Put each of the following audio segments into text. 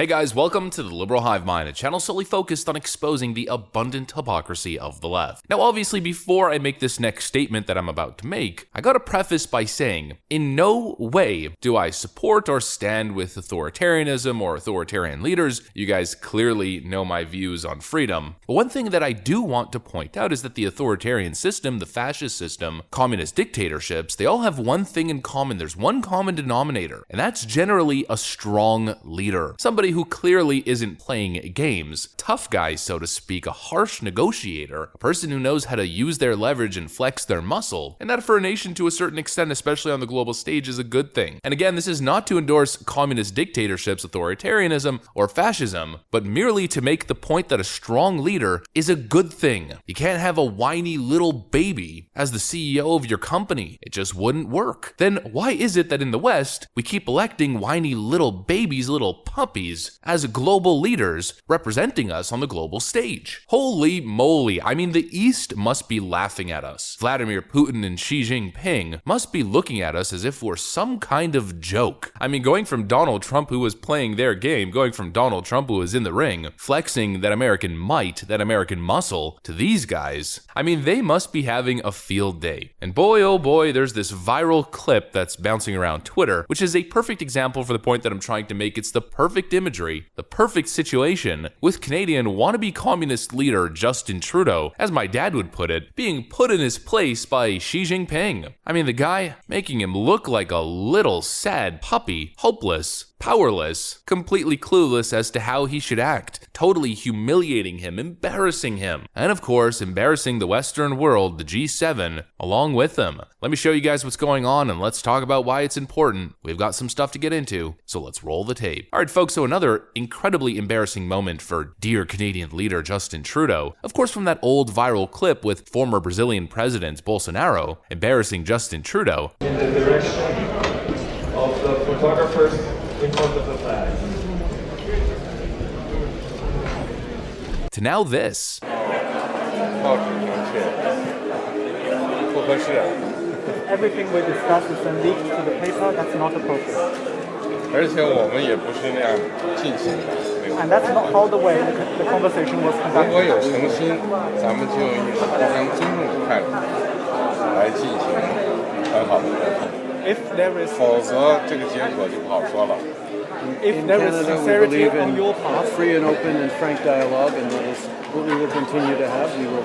Hey guys, welcome to the Liberal Hive Mind, a channel solely focused on exposing the abundant hypocrisy of the left. Now obviously before I make this next statement that I'm about to make, I gotta preface by saying, in no way do I support or stand with authoritarianism or authoritarian leaders. You guys clearly know my views on freedom. But one thing that I do want to point out is that the authoritarian system, the fascist system, communist dictatorships, they all have one thing in common. There's one common denominator, and that's generally a strong leader. Somebody who clearly isn't playing games. Tough guy, so to speak, a harsh negotiator, a person who knows how to use their leverage and flex their muscle, and that for a nation to a certain extent, especially on the global stage, is a good thing. And again, this is not to endorse communist dictatorships, authoritarianism, or fascism, but merely to make the point that a strong leader is a good thing. You can't have a whiny little baby as the CEO of your company. It just wouldn't work. Then why is it that in the West, we keep electing whiny little babies, little puppies, as global leaders representing us on the global stage? Holy moly, I mean, the East must be laughing at us. Vladimir Putin and Xi Jinping must be looking at us as if we're some kind of joke. I mean, going from Donald Trump, who was playing their game, going from Donald Trump, who was in the ring, flexing that American might, that American muscle, to these guys, I mean, they must be having a field day. And boy, oh boy, there's this viral clip that's bouncing around Twitter, which is a perfect example for the point that I'm trying to make. It's the perfect imagery, the perfect situation, with Canadian wannabe communist leader Justin Trudeau, as my dad would put it, being put in his place by Xi Jinping. I mean, the guy making him look like a little sad puppy, hopeless, powerless, completely clueless as to how he should act, totally humiliating him, embarrassing him, and of course, embarrassing the Western world, the G7, along with them. Let me show you guys what's going on and let's talk about why it's important. We've got some stuff to get into, so let's roll the tape. All right, folks, so another incredibly embarrassing moment for dear Canadian leader Justin Trudeau, of course from that old viral clip with former Brazilian President Bolsonaro embarrassing Justin Trudeau. In the direction of the photographers in front of the flag. To now this. Everything we discuss is then leaked to the paper. That's not appropriate. And that's not how the way the conversation was conducted. If there is sincerity on your part, free and open and frank dialogue, and that is what we will continue to have. We will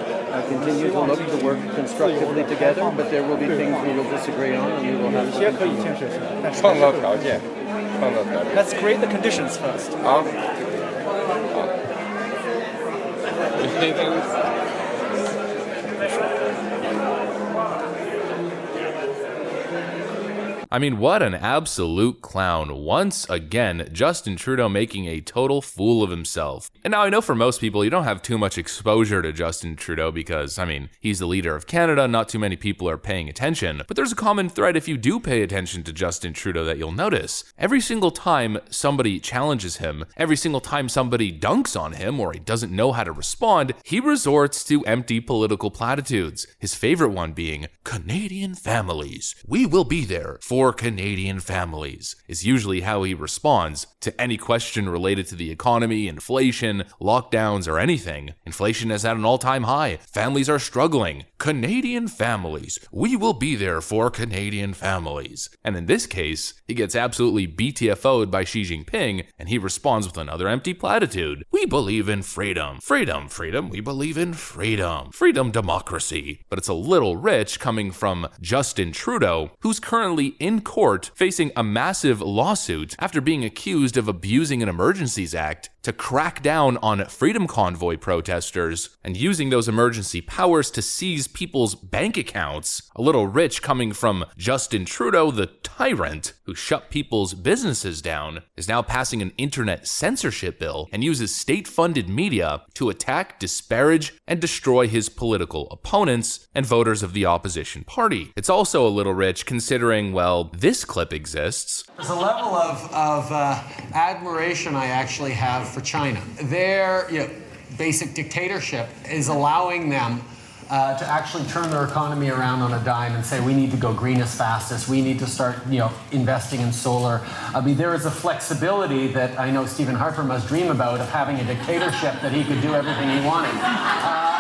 continue to look to work constructively together, but there will be things we will disagree on, and we will have to. Let's create the conditions first. I mean, what an absolute clown. Once again, Justin Trudeau making a total fool of himself. And now I know for most people, you don't have too much exposure to Justin Trudeau because, I mean, he's the leader of Canada, not too many people are paying attention. But there's a common thread if you do pay attention to Justin Trudeau that you'll notice. Every single time somebody challenges him, every single time somebody dunks on him or he doesn't know how to respond, he resorts to empty political platitudes. His favorite one being, Canadian families. We will be there for Canadian families, is usually how he responds to any question related to the economy, inflation, lockdowns, or anything. Inflation is at an all-time high. Families are struggling. Canadian families. We will be there for Canadian families. And in this case, he gets absolutely BTFO'd by Xi Jinping, and he responds with another empty platitude. We believe in freedom. Freedom, freedom. We believe in freedom. Freedom, democracy. But it's a little rich coming from Justin Trudeau, who's currently in court facing a massive lawsuit after being accused of abusing an Emergencies Act to crack down on Freedom Convoy protesters and using those emergency powers to seize people's bank accounts. A little rich coming from Justin Trudeau, the tyrant who shut people's businesses down, is now passing an internet censorship bill and uses state-funded media to attack, disparage, and destroy his political opponents and voters of the opposition party. It's also a little rich considering, well, this clip exists. There's a level of admiration I actually have for China. Their basic dictatorship is allowing them to actually turn their economy around on a dime and say we need to go green as fastest, we need to start investing in solar. I mean, there is a flexibility that I know Stephen Harper must dream about of having a dictatorship that he could do everything he wanted.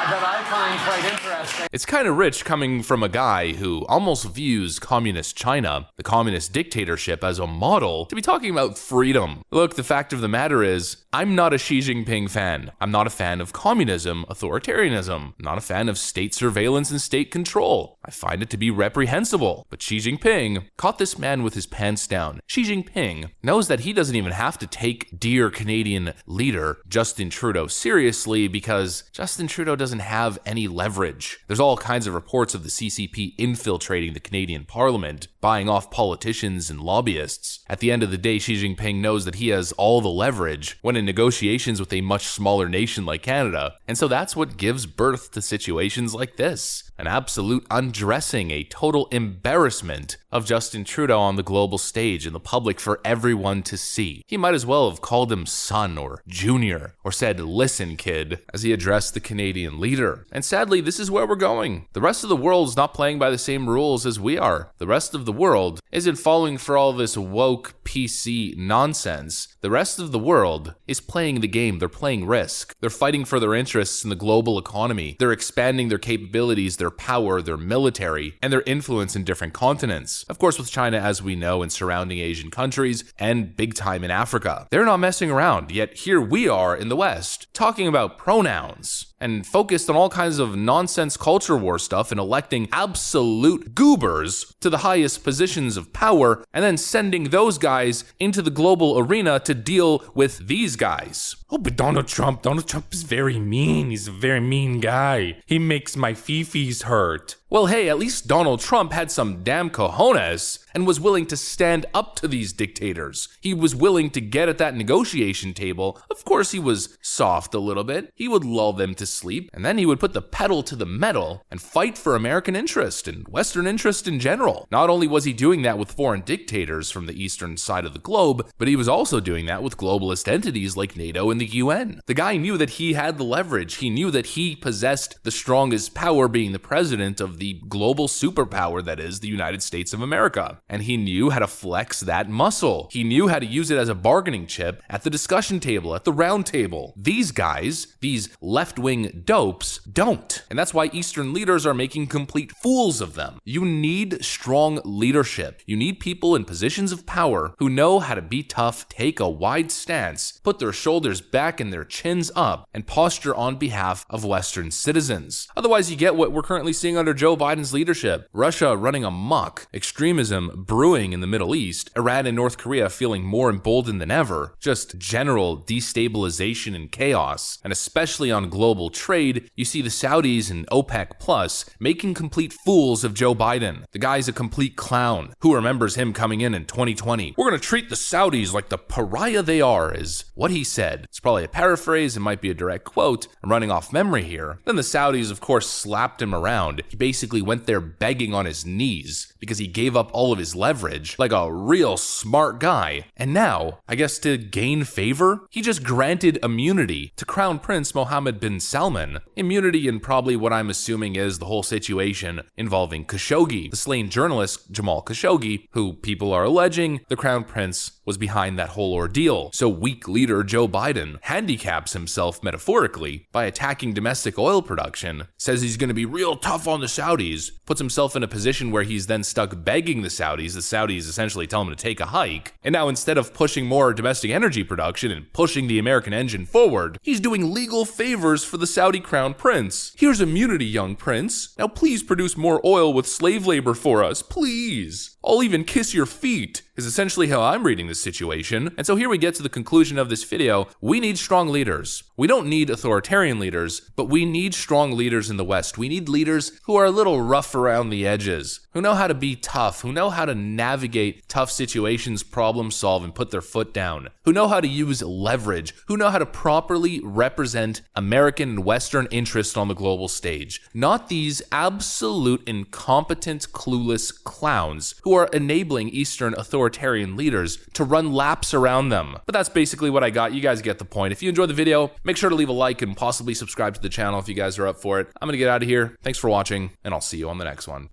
That I find quite interesting. It's kind of rich coming from a guy who almost views communist China, the communist dictatorship, as a model, to be talking about freedom. Look, the fact of the matter is, I'm not a Xi Jinping fan. I'm not a fan of communism, authoritarianism. I'm not a fan of state surveillance and state control. I find it to be reprehensible. But Xi Jinping caught this man with his pants down. Xi Jinping knows that he doesn't even have to take dear Canadian leader Justin Trudeau seriously because Justin Trudeau doesn't have any leverage. There's all kinds of reports of the CCP infiltrating the Canadian Parliament, buying off politicians and lobbyists. At the end of the day, Xi Jinping knows that he has all the leverage when in negotiations with a much smaller nation like Canada, and so that's what gives birth to situations like this. An absolute undressing, a total embarrassment of Justin Trudeau on the global stage in the public for everyone to see. He might as well have called him son or junior, or said, "Listen, kid," as he addressed the Canadian leader. And sadly, this is where we're going. The rest of the world is not playing by the same rules as we are. The rest of the world isn't falling for all this woke PC nonsense. The rest of the world is playing the game. They're playing Risk. They're fighting for their interests in the global economy. They're expanding their capabilities, their power, their military, and their influence in different continents. Of course, with China, as we know, in surrounding Asian countries, and big time in Africa. They're not messing around, yet here we are in the West, talking about pronouns, and focused on all kinds of nonsense culture war stuff and electing absolute goobers to the highest positions of power, and then sending those guys into the global arena to deal with these guys. Oh, but Donald Trump is very mean. He's a very mean guy. He makes my fifis hurt. Well, hey, at least Donald Trump had some damn cojones and was willing to stand up to these dictators. He was willing to get at that negotiation table. Of course, he was soft a little bit. He would lull them to sleep, and then he would put the pedal to the metal and fight for American interest and Western interest in general. Not only was he doing that with foreign dictators from the eastern side of the globe, but he was also doing that with globalist entities like NATO and the UN. The guy knew that he had the leverage. He knew that he possessed the strongest power, being the president of the global superpower that is the United States of America. And he knew how to flex that muscle. He knew how to use it as a bargaining chip at the discussion table, at the round table. These guys, these left-wing dopes, don't. And that's why Eastern leaders are making complete fools of them. You need strong leadership. You need people in positions of power who know how to be tough, take a wide stance, put their shoulders back and their chins up, and posture on behalf of Western citizens. Otherwise, you get what we're currently seeing under Joe Biden's leadership. Russia running amok, extremism brewing in the Middle East, Iran and North Korea feeling more emboldened than ever, just general destabilization and chaos. And especially on global trade, you see the Saudis and OPEC Plus making complete fools of Joe Biden. The guy's a complete clown. Who remembers him coming in 2020? We're gonna treat the Saudis like the pariah they are, is what he said. It's probably a paraphrase, it might be a direct quote. I'm running off memory here. Then the Saudis, of course, slapped him around. He basically went there begging on his knees because he gave up all of his leverage like a real smart guy. And now, I guess to gain favor, he just granted immunity to Crown Prince Mohammed bin Salman. Immunity in probably what I'm assuming is the whole situation involving Khashoggi, the slain journalist Jamal Khashoggi, who people are alleging the Crown Prince was behind that whole ordeal. So weak leader Joe Biden handicaps himself metaphorically by attacking domestic oil production, says he's going to be real tough on the Saudis, puts himself in a position where he's then stuck begging the Saudis essentially tell him to take a hike, and now instead of pushing more domestic energy production and pushing the American engine forward, he's doing legal favors for the Saudi Crown Prince. Here's immunity, young prince. Now please produce more oil with slave labor for us, please. I'll even kiss your feet, is essentially how I'm reading this situation. And so here we get to the conclusion of this video. We need strong leaders. We don't need authoritarian leaders, but we need strong leaders in the West. We need leaders who are a little rough around the edges, who know how to be tough, who know how to navigate tough situations, problem solve, and put their foot down, who know how to use leverage, who know how to properly represent American and Western interests on the global stage. Not these absolute incompetent, clueless clowns who are enabling Eastern authoritarian leaders to run laps around them. But that's basically what I got. You guys get the point. If you enjoyed the video, make sure to leave a like and possibly subscribe to the channel if you guys are up for it. I'm gonna get out of here. Thanks for watching, and I'll see you on the next one.